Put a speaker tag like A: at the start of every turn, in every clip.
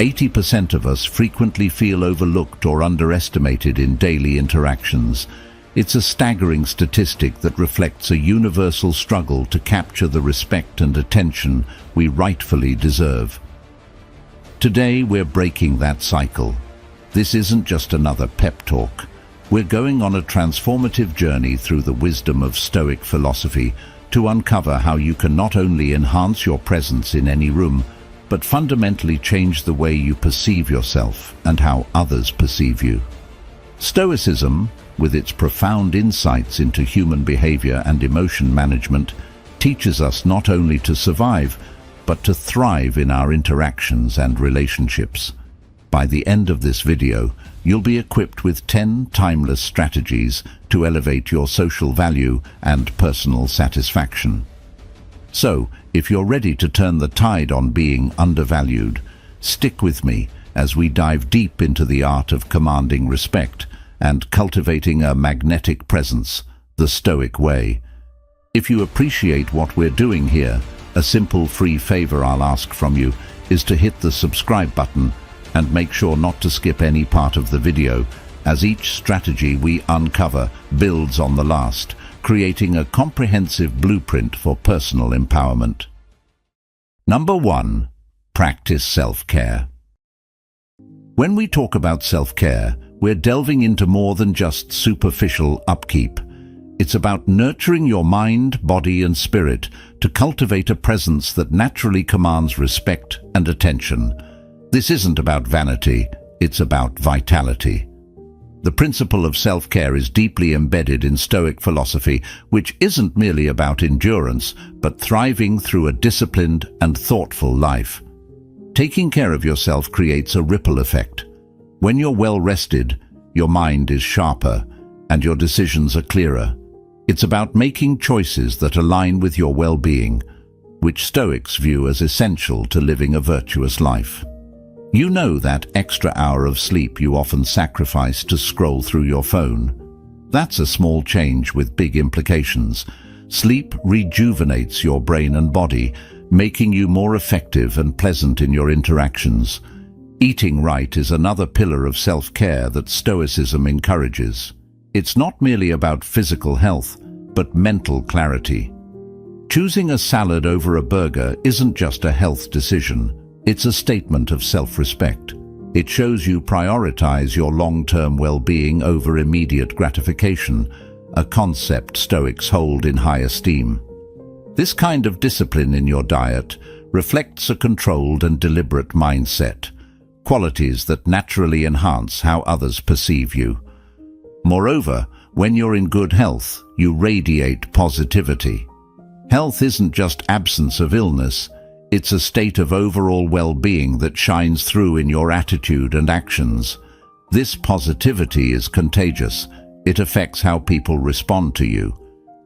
A: 80% of us frequently feel overlooked or underestimated in daily interactions. It's a staggering statistic that reflects a universal struggle to capture the respect and attention we rightfully deserve. Today we're breaking that cycle. This isn't just another pep talk. We're going on a transformative journey through the wisdom of Stoic philosophy to uncover how you can not only enhance your presence in any room, but fundamentally change the way you perceive yourself and how others perceive you. Stoicism, with its profound insights into human behavior and emotion management, teaches us not only to survive, but to thrive in our interactions and relationships. By the end of this video, you'll be equipped with 10 timeless strategies to elevate your social value and personal satisfaction. So, if you're ready to turn the tide on being undervalued, stick with me as we dive deep into the art of commanding respect and cultivating a magnetic presence, the Stoic way. If you appreciate what we're doing here, a simple free favor I'll ask from you is to hit the subscribe button and make sure not to skip any part of the video, as each strategy we uncover builds on the last, creating a comprehensive blueprint for personal empowerment. Number 1. Practice self-care. When we talk about self-care, we're delving into more than just superficial upkeep. It's about nurturing your mind, body, and spirit to cultivate a presence that naturally commands respect and attention. This isn't about vanity, it's about vitality. The principle of self-care is deeply embedded in Stoic philosophy, which isn't merely about endurance, but thriving through a disciplined and thoughtful life. Taking care of yourself creates a ripple effect. When you're well rested, your mind is sharper and your decisions are clearer. It's about making choices that align with your well-being, which Stoics view as essential to living a virtuous life. You know that extra hour of sleep you often sacrifice to scroll through your phone. That's a small change with big implications. Sleep rejuvenates your brain and body, making you more effective and pleasant in your interactions. Eating right is another pillar of self-care that Stoicism encourages. It's not merely about physical health, but mental clarity. Choosing a salad over a burger isn't just a health decision. It's a statement of self-respect. It shows you prioritize your long-term well-being over immediate gratification, a concept Stoics hold in high esteem. This kind of discipline in your diet reflects a controlled and deliberate mindset, qualities that naturally enhance how others perceive you. Moreover, when you're in good health, you radiate positivity. Health isn't just absence of illness, it's a state of overall well-being that shines through in your attitude and actions. This positivity is contagious. It affects how people respond to you.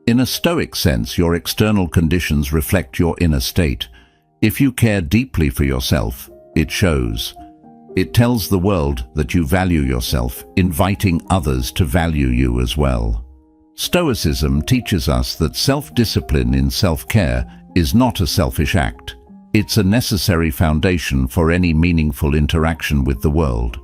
A: In a Stoic sense, your external conditions reflect your inner state. If you care deeply for yourself, it shows. It tells the world that you value yourself, inviting others to value you as well. Stoicism teaches us that self-discipline in self-care is not a selfish act. It's a necessary foundation for any meaningful interaction with the world.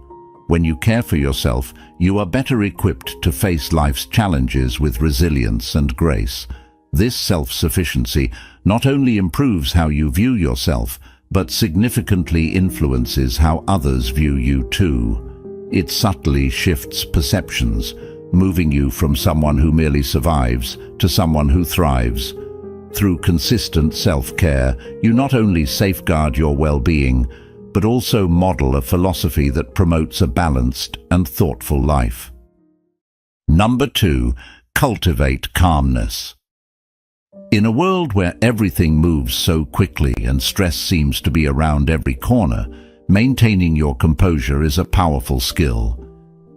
A: When you care for yourself, you are better equipped to face life's challenges with resilience and grace. This self-sufficiency not only improves how you view yourself, but significantly influences how others view you too. It subtly shifts perceptions, moving you from someone who merely survives to someone who thrives. Through consistent self-care, you not only safeguard your well-being, but also model a philosophy that promotes a balanced and thoughtful life. Number 2, cultivate calmness. In a world where everything moves so quickly and stress seems to be around every corner, maintaining your composure is a powerful skill.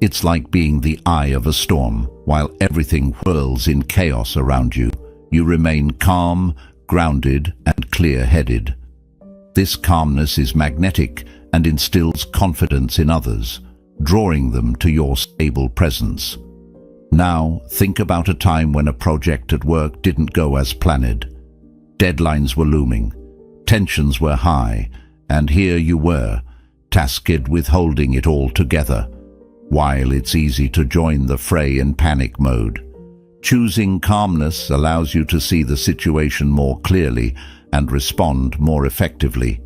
A: It's like being the eye of a storm. While everything whirls in chaos around you, you remain calm, grounded, and clear-headed. This calmness is magnetic and instills confidence in others, drawing them to your stable presence. Now, think about a time when a project at work didn't go as planned. Deadlines were looming, tensions were high, and here you were, tasked with holding it all together, while it's easy to join the fray in panic mode. Choosing calmness allows you to see the situation more clearly and respond more effectively.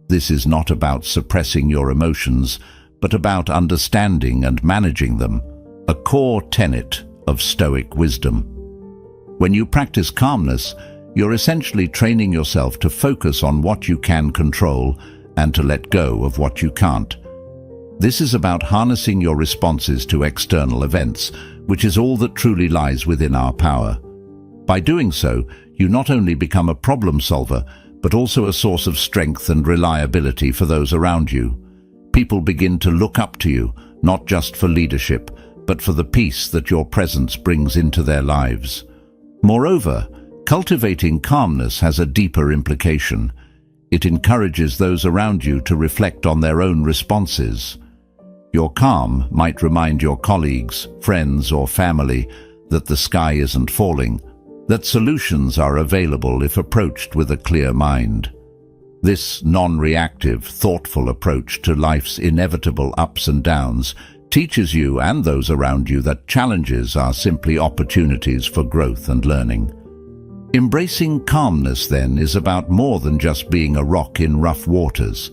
A: This is not about suppressing your emotions, but about understanding and managing them, a core tenet of Stoic wisdom. When you practice calmness, you're essentially training yourself to focus on what you can control and to let go of what you can't. This is about harnessing your responses to external events, which is all that truly lies within our power. By doing so, you not only become a problem solver, but also a source of strength and reliability for those around you. People begin to look up to you, not just for leadership, but for the peace that your presence brings into their lives. Moreover, cultivating calmness has a deeper implication. It encourages those around you to reflect on their own responses. Your calm might remind your colleagues, friends, or family that the sky isn't falling, that solutions are available if approached with a clear mind. This non-reactive, thoughtful approach to life's inevitable ups and downs teaches you and those around you that challenges are simply opportunities for growth and learning. Embracing calmness, then, is about more than just being a rock in rough waters.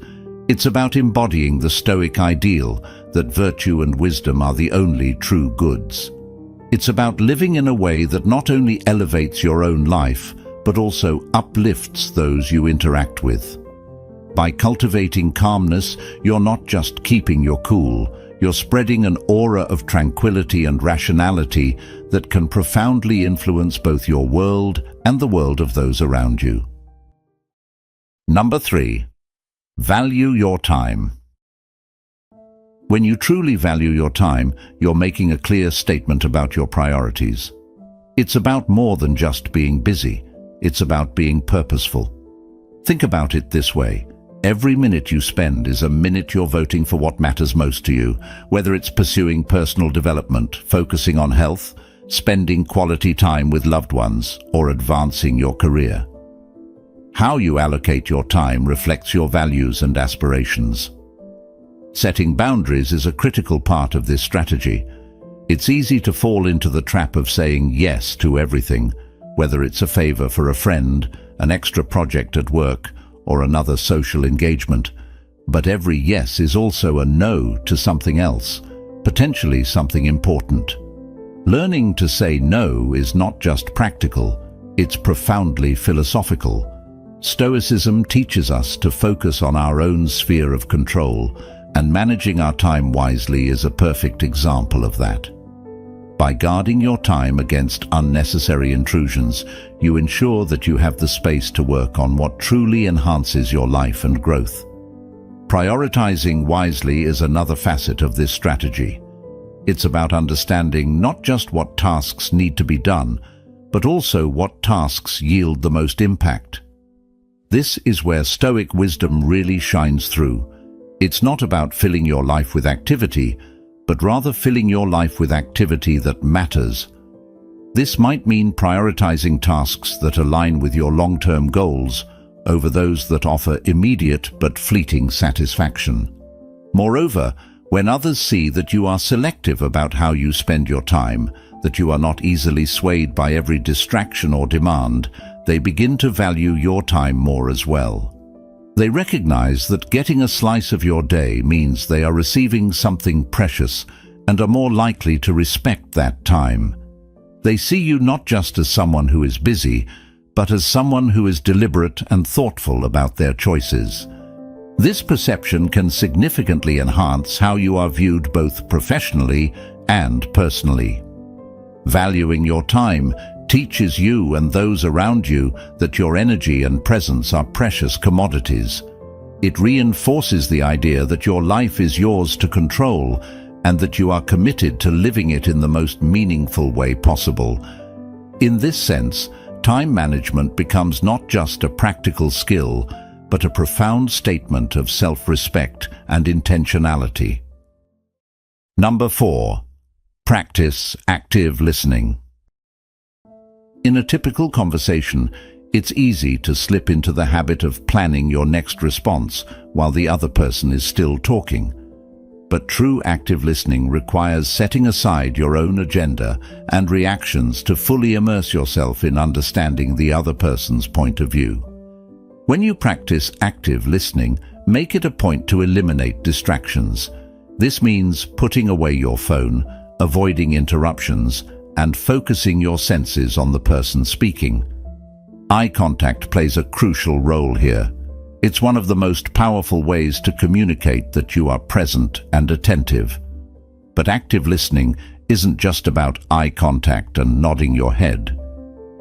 A: It's about embodying the Stoic ideal that virtue and wisdom are the only true goods. It's about living in a way that not only elevates your own life, but also uplifts those you interact with. By cultivating calmness, you're not just keeping your cool, you're spreading an aura of tranquility and rationality that can profoundly influence both your world and the world of those around you. Number 3. Value your time. When you truly value your time, you're making a clear statement about your priorities. It's about more than just being busy. It's about being purposeful. Think about it this way. Every minute you spend is a minute you're voting for what matters most to you, whether it's pursuing personal development, focusing on health, spending quality time with loved ones, or advancing your career. How you allocate your time reflects your values and aspirations. Setting boundaries is a critical part of this strategy. It's easy to fall into the trap of saying yes to everything, whether it's a favor for a friend, an extra project at work, or another social engagement. But every yes is also a no to something else, potentially something important. Learning to say no is not just practical, it's profoundly philosophical. Stoicism teaches us to focus on our own sphere of control, and managing our time wisely is a perfect example of that. By guarding your time against unnecessary intrusions, you ensure that you have the space to work on what truly enhances your life and growth. Prioritizing wisely is another facet of this strategy. It's about understanding not just what tasks need to be done, but also what tasks yield the most impact. This is where Stoic wisdom really shines through. It's not about filling your life with activity, but rather filling your life with activity that matters. This might mean prioritizing tasks that align with your long-term goals over those that offer immediate but fleeting satisfaction. Moreover, when others see that you are selective about how you spend your time, that you are not easily swayed by every distraction or demand, they begin to value your time more as well. They recognize that getting a slice of your day means they are receiving something precious and are more likely to respect that time. They see you not just as someone who is busy, but as someone who is deliberate and thoughtful about their choices. This perception can significantly enhance how you are viewed both professionally and personally. Valuing your time teaches you and those around you that your energy and presence are precious commodities. It reinforces the idea that your life is yours to control and that you are committed to living it in the most meaningful way possible. In this sense, time management becomes not just a practical skill, but a profound statement of self-respect and intentionality. Number 4. Practice active listening. In a typical conversation, It's easy to slip into the habit of planning your next response while the other person is still talking. But true active listening requires setting aside your own agenda and reactions to fully immerse yourself in understanding the other person's point of view. When you practice active listening, make it a point to eliminate distractions. This means putting away your phone, avoiding interruptions, and focusing your senses on the person speaking. Eye contact plays a crucial role here. It's one of the most powerful ways to communicate that you are present and attentive. But active listening isn't just about eye contact and nodding your head.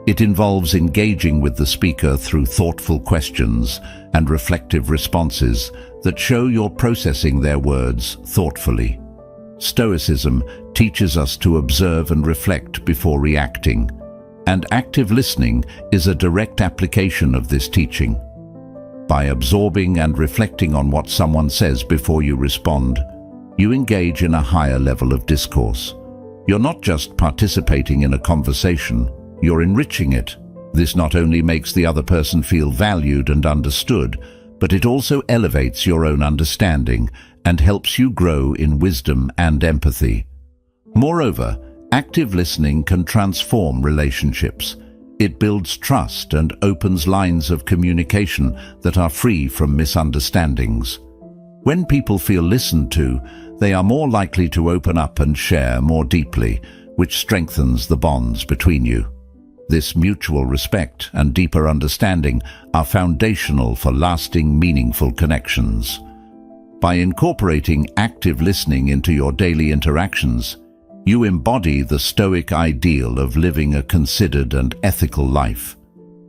A: It involves engaging with the speaker through thoughtful questions and reflective responses that show you're processing their words thoughtfully. Stoicism teaches us to observe and reflect before reacting, and active listening is a direct application of this teaching. By absorbing and reflecting on what someone says before you respond, you engage in a higher level of discourse. You're not just participating in a conversation, you're enriching it. This not only makes the other person feel valued and understood, but it also elevates your own understanding and helps you grow in wisdom and empathy. Moreover, active listening can transform relationships. It builds trust and opens lines of communication that are free from misunderstandings. When people feel listened to, they are more likely to open up and share more deeply, which strengthens the bonds between you. This mutual respect and deeper understanding are foundational for lasting, meaningful connections. By incorporating active listening into your daily interactions, you embody the Stoic ideal of living a considered and ethical life.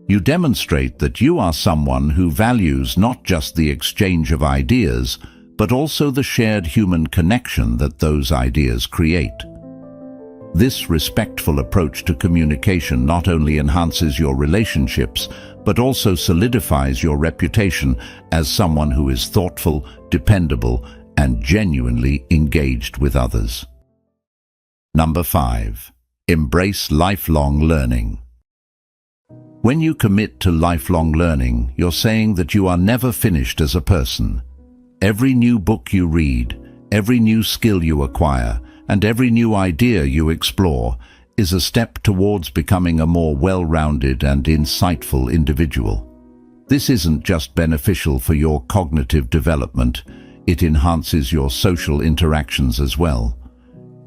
A: You demonstrate that you are someone who values not just the exchange of ideas, but also the shared human connection that those ideas create. This respectful approach to communication not only enhances your relationships, but also solidifies your reputation as someone who is thoughtful, dependable, and genuinely engaged with others. Number 5. Embrace lifelong learning. When you commit to lifelong learning, you're saying that you are never finished as a person. Every new book you read, every new skill you acquire, and every new idea you explore is a step towards becoming a more well-rounded and insightful individual. This isn't just beneficial for your cognitive development, it enhances your social interactions as well.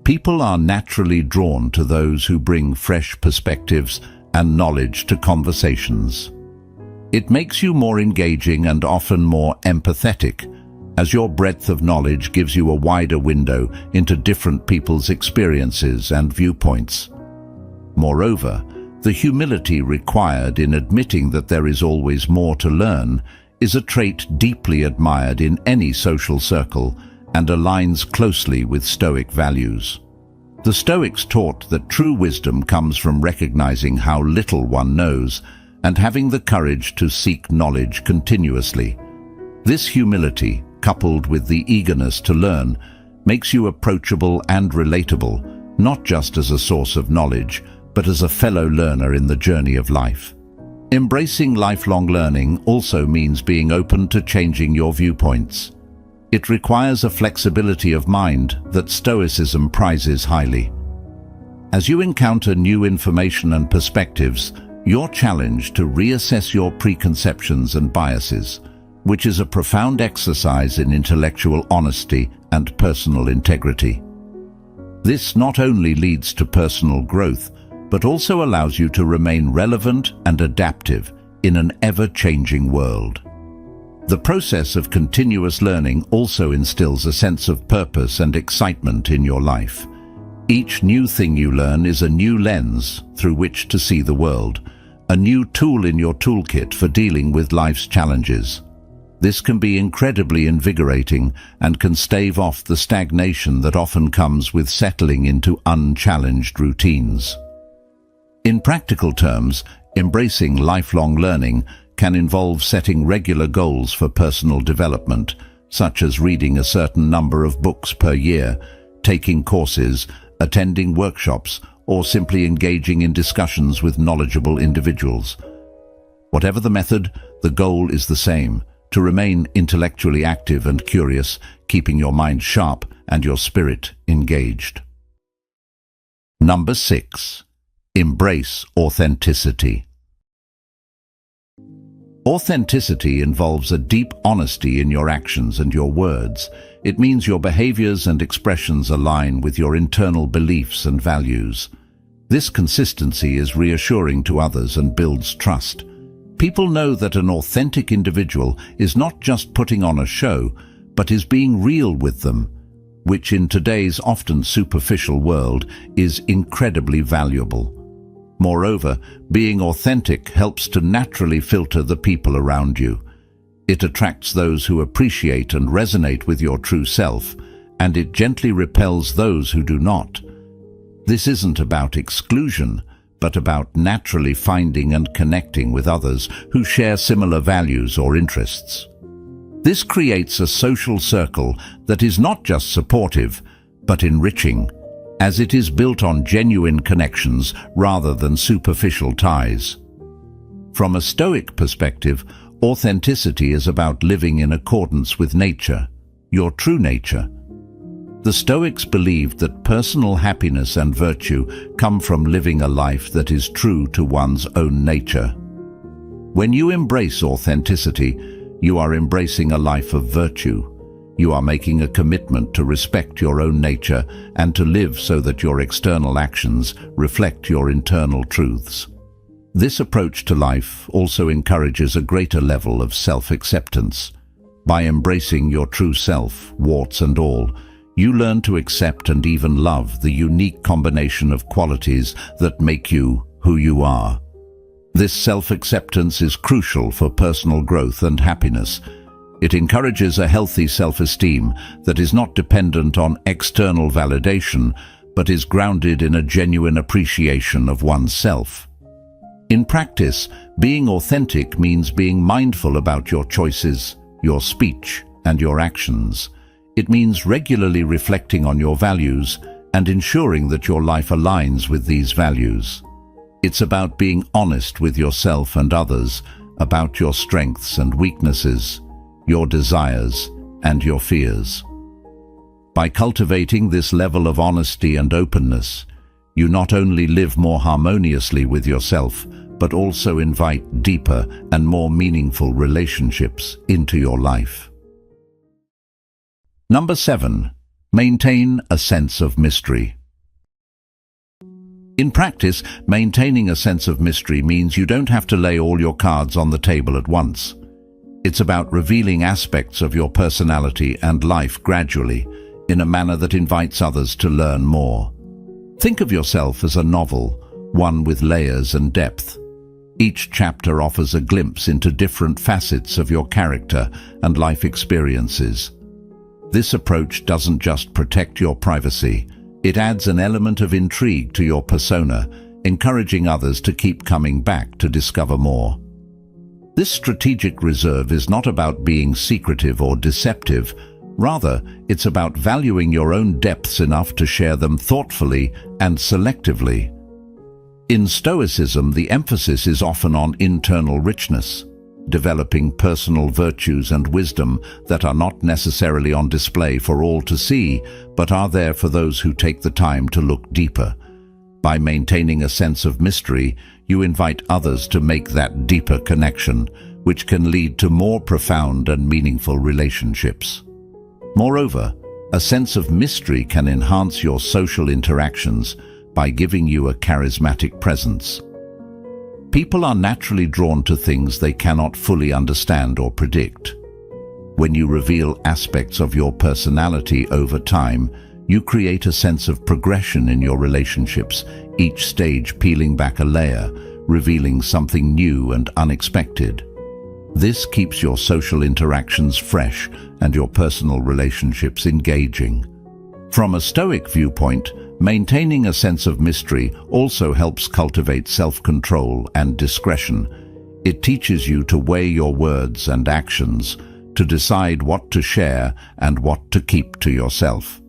A: People are naturally drawn to those who bring fresh perspectives and knowledge to conversations. It makes you more engaging and often more empathetic, as your breadth of knowledge gives you a wider window into different people's experiences and viewpoints. Moreover, the humility required in admitting that there is always more to learn is a trait deeply admired in any social circle and aligns closely with Stoic values. The Stoics taught that true wisdom comes from recognizing how little one knows and having the courage to seek knowledge continuously. This humility, coupled with the eagerness to learn, makes you approachable and relatable, not just as a source of knowledge, but as a fellow learner in the journey of life. Embracing lifelong learning also means being open to changing your viewpoints. It requires a flexibility of mind that Stoicism prizes highly. As you encounter new information and perspectives, you're challenged to reassess your preconceptions and biases, which is a profound exercise in intellectual honesty and personal integrity. This not only leads to personal growth, but also allows you to remain relevant and adaptive in an ever-changing world. The process of continuous learning also instills a sense of purpose and excitement in your life. Each new thing you learn is a new lens through which to see the world, a new tool in your toolkit for dealing with life's challenges. This can be incredibly invigorating and can stave off the stagnation that often comes with settling into unchallenged routines. In practical terms, embracing lifelong learning can involve setting regular goals for personal development, such as reading a certain number of books per year, taking courses, attending workshops, or simply engaging in discussions with knowledgeable individuals. Whatever the method, the goal is the same: to remain intellectually active and curious, keeping your mind sharp and your spirit engaged. Number 6. Embrace authenticity. Authenticity involves a deep honesty in your actions and your words. It means your behaviors and expressions align with your internal beliefs and values. This consistency is reassuring to others and builds trust. People know that an authentic individual is not just putting on a show, but is being real with them, which in today's often superficial world is incredibly valuable. Moreover, being authentic helps to naturally filter the people around you. It attracts those who appreciate and resonate with your true self, and it gently repels those who do not. This isn't about exclusion, but about naturally finding and connecting with others who share similar values or interests. This creates a social circle that is not just supportive, but enriching, as it is built on genuine connections rather than superficial ties. From a Stoic perspective, authenticity is about living in accordance with nature, your true nature. The Stoics believed that personal happiness and virtue come from living a life that is true to one's own nature. When you embrace authenticity, you are embracing a life of virtue. You are making a commitment to respect your own nature and to live so that your external actions reflect your internal truths. This approach to life also encourages a greater level of self-acceptance. By embracing your true self, warts and all, you learn to accept and even love the unique combination of qualities that make you who you are. This self-acceptance is crucial for personal growth and happiness. It encourages a healthy self-esteem that is not dependent on external validation, but is grounded in a genuine appreciation of oneself. In practice, being authentic means being mindful about your choices, your speech, and your actions. It means regularly reflecting on your values and ensuring that your life aligns with these values. It's about being honest with yourself and others, about your strengths and weaknesses, your desires and your fears. By cultivating this level of honesty and openness, you not only live more harmoniously with yourself, but also invite deeper and more meaningful relationships into your life. Number 7. Maintain a sense of mystery. In practice, maintaining a sense of mystery means you don't have to lay all your cards on the table at once. It's about revealing aspects of your personality and life gradually, in a manner that invites others to learn more. Think of yourself as a novel, one with layers and depth. Each chapter offers a glimpse into different facets of your character and life experiences. This approach doesn't just protect your privacy, it adds an element of intrigue to your persona, encouraging others to keep coming back to discover more. This strategic reserve is not about being secretive or deceptive. Rather, it's about valuing your own depths enough to share them thoughtfully and selectively. In Stoicism, the emphasis is often on internal richness, developing personal virtues and wisdom that are not necessarily on display for all to see, but are there for those who take the time to look deeper. By maintaining a sense of mystery, you invite others to make that deeper connection, which can lead to more profound and meaningful relationships. Moreover, a sense of mystery can enhance your social interactions by giving you a charismatic presence. People are naturally drawn to things they cannot fully understand or predict. When you reveal aspects of your personality over time, you create a sense of progression in your relationships, each stage peeling back a layer, revealing something new and unexpected. This keeps your social interactions fresh and your personal relationships engaging. From a Stoic viewpoint, maintaining a sense of mystery also helps cultivate self-control and discretion. It teaches you to weigh your words and actions, to decide what to share and what to keep to yourself.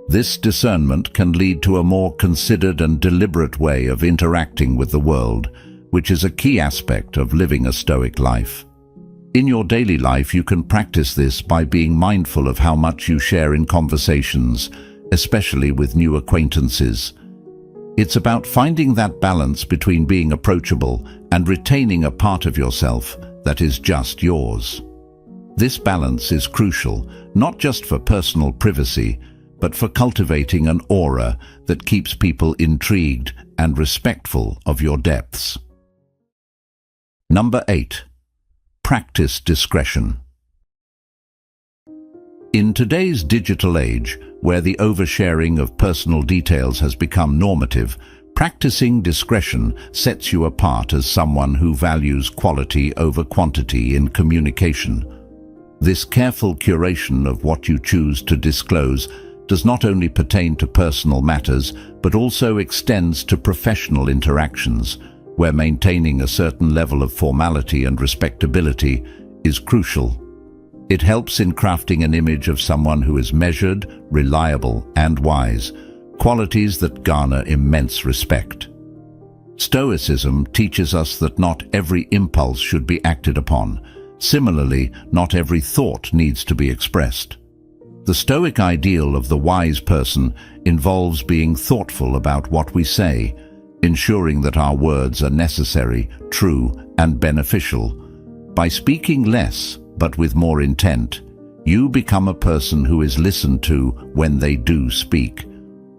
A: This discernment can lead to a more considered and deliberate way of interacting with the world, which is a key aspect of living a Stoic life. In your daily life, you can practice this by being mindful of how much you share in conversations, especially with new acquaintances. It's about finding that balance between being approachable and retaining a part of yourself that is just yours. This balance is crucial, not just for personal privacy, but for cultivating an aura that keeps people intrigued and respectful of your depths. Number 8. Practice discretion. In today's digital age, where the oversharing of personal details has become normative, practicing discretion sets you apart as someone who values quality over quantity in communication. This careful curation of what you choose to disclose does not only pertain to personal matters, but also extends to professional interactions, where maintaining a certain level of formality and respectability is crucial. It helps in crafting an image of someone who is measured, reliable, and wise, qualities that garner immense respect. Stoicism teaches us that not every impulse should be acted upon. Similarly, not every thought needs to be expressed. The Stoic ideal of the wise person involves being thoughtful about what we say, ensuring that our words are necessary, true, and beneficial. By speaking less, but with more intent, you become a person who is listened to when they do speak.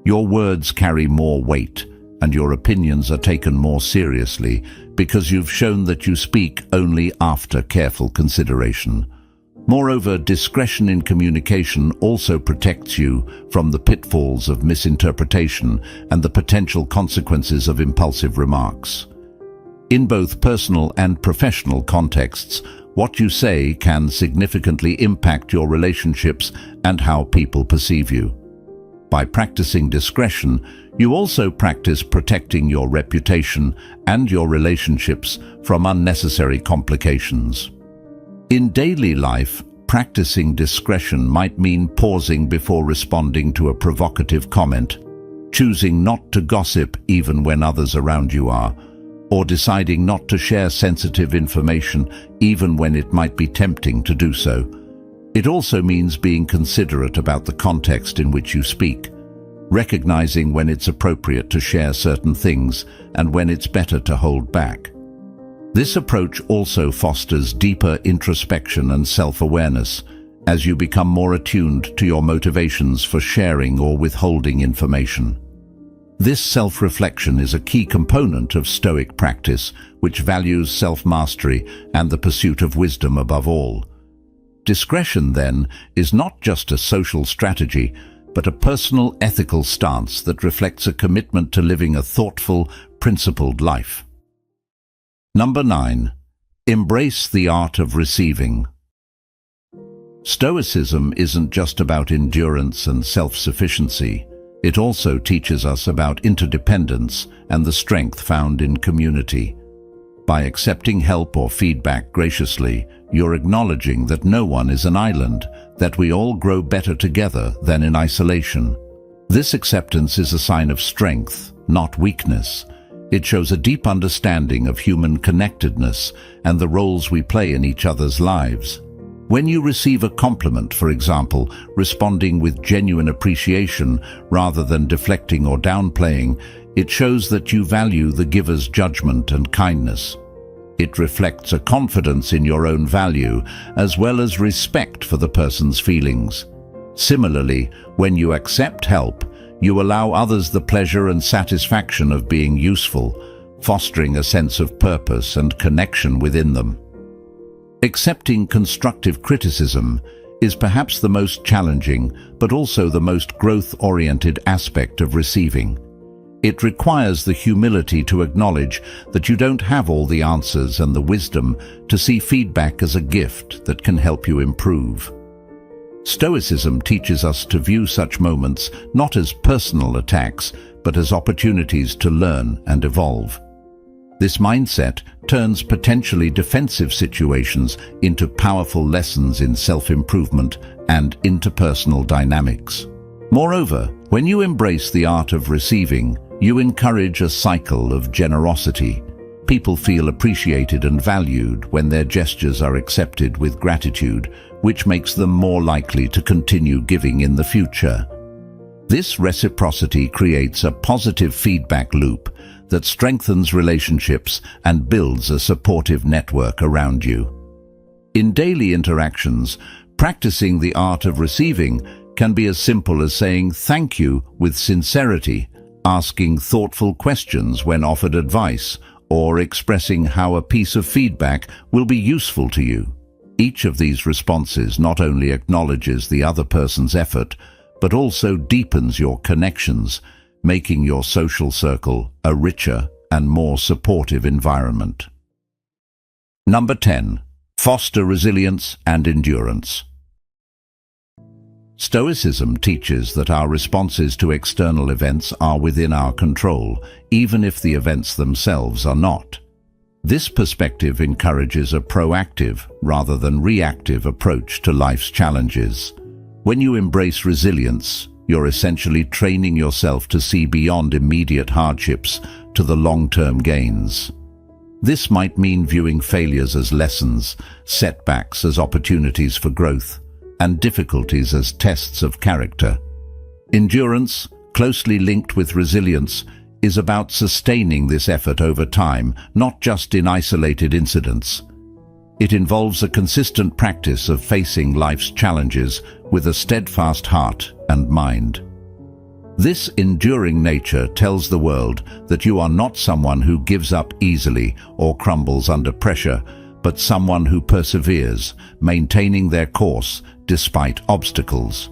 A: Your words carry more weight, and your opinions are taken more seriously because you've shown that you speak only after careful consideration. Moreover, discretion in communication also protects you from the pitfalls of misinterpretation and the potential consequences of impulsive remarks. In both personal and professional contexts, what you say can significantly impact your relationships and how people perceive you. By practicing discretion, you also practice protecting your reputation and your relationships from unnecessary complications. In daily life, practicing discretion might mean pausing before responding to a provocative comment, choosing not to gossip even when others around you are, or deciding not to share sensitive information even when it might be tempting to do so. It also means being considerate about the context in which you speak, recognizing when it's appropriate to share certain things and when it's better to hold back. This approach also fosters deeper introspection and self-awareness as you become more attuned to your motivations for sharing or withholding information. This self-reflection is a key component of Stoic practice, which values self-mastery and the pursuit of wisdom above all. Discretion, then, is not just a social strategy, but a personal ethical stance that reflects a commitment to living a thoughtful, principled life. Number 9. Embrace the art of receiving. Stoicism isn't just about endurance and self-sufficiency. It also teaches us about interdependence and the strength found in community. By accepting help or feedback graciously, you're acknowledging that no one is an island, that we all grow better together than in isolation. This acceptance is a sign of strength, not weakness. It shows a deep understanding of human connectedness and the roles we play in each other's lives. When you receive a compliment, for example, responding with genuine appreciation rather than deflecting or downplaying, it shows that you value the giver's judgment and kindness. It reflects a confidence in your own value, as well as respect for the person's feelings. Similarly, when you accept help, you allow others the pleasure and satisfaction of being useful, fostering a sense of purpose and connection within them. Accepting constructive criticism is perhaps the most challenging, but also the most growth-oriented aspect of receiving. It requires the humility to acknowledge that you don't have all the answers and the wisdom to see feedback as a gift that can help you improve. Stoicism teaches us to view such moments not as personal attacks, but as opportunities to learn and evolve. This mindset turns potentially defensive situations into powerful lessons in self-improvement and interpersonal dynamics. Moreover, when you embrace the art of receiving, you encourage a cycle of generosity. People feel appreciated and valued when their gestures are accepted with gratitude, which makes them more likely to continue giving in the future. This reciprocity creates a positive feedback loop that strengthens relationships and builds a supportive network around you. In daily interactions, practicing the art of receiving can be as simple as saying thank you with sincerity, asking thoughtful questions when offered advice, or expressing how a piece of feedback will be useful to you. Each of these responses not only acknowledges the other person's effort, but also deepens your connections, making your social circle a richer and more supportive environment. Number 10. Foster resilience and endurance. Stoicism teaches that our responses to external events are within our control, even if the events themselves are not. This perspective encourages a proactive rather than reactive approach to life's challenges. When you embrace resilience, you're essentially training yourself to see beyond immediate hardships to the long-term gains. This might mean viewing failures as lessons, setbacks as opportunities for growth, and difficulties as tests of character. Endurance, closely linked with resilience, is about sustaining this effort over time, not just in isolated incidents. It involves a consistent practice of facing life's challenges with a steadfast heart and mind. This enduring nature tells the world that you are not someone who gives up easily or crumbles under pressure, but someone who perseveres, maintaining their course despite obstacles.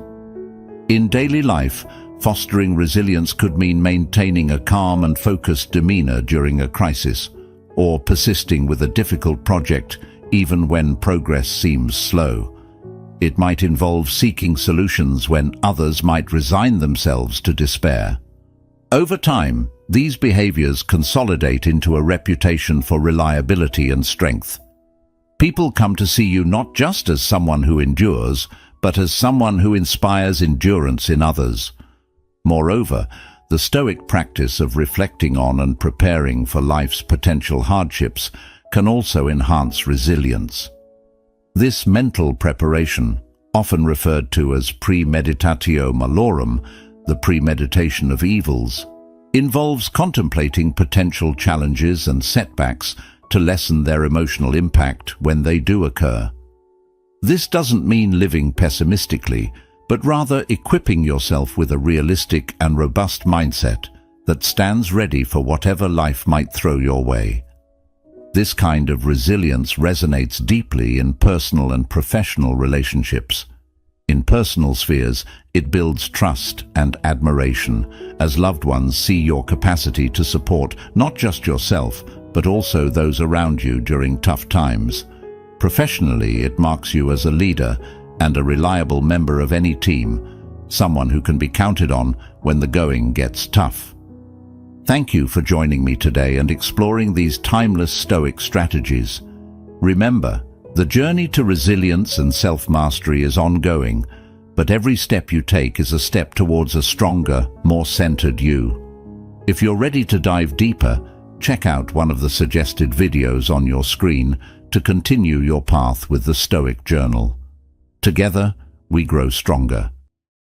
A: In daily life, fostering resilience could mean maintaining a calm and focused demeanor during a crisis, or persisting with a difficult project even when progress seems slow. It might involve seeking solutions when others might resign themselves to despair. Over time, these behaviors consolidate into a reputation for reliability and strength. People come to see you not just as someone who endures, but as someone who inspires endurance in others. Moreover, the Stoic practice of reflecting on and preparing for life's potential hardships can also enhance resilience. This mental preparation, often referred to as premeditatio malorum, the premeditation of evils, involves contemplating potential challenges and setbacks to lessen their emotional impact when they do occur. This doesn't mean living pessimistically, but rather equipping yourself with a realistic and robust mindset that stands ready for whatever life might throw your way. This kind of resilience resonates deeply in personal and professional relationships. In personal spheres, it builds trust and admiration as loved ones see your capacity to support not just yourself, but also those around you during tough times. Professionally, it marks you as a leader and a reliable member of any team, someone who can be counted on when the going gets tough. Thank you for joining me today and exploring these timeless Stoic strategies. Remember, the journey to resilience and self-mastery is ongoing, but every step you take is a step towards a stronger, more centered you. If you're ready to dive deeper, check out one of the suggested videos on your screen to continue your path with the Stoic Journal. Together, we grow stronger.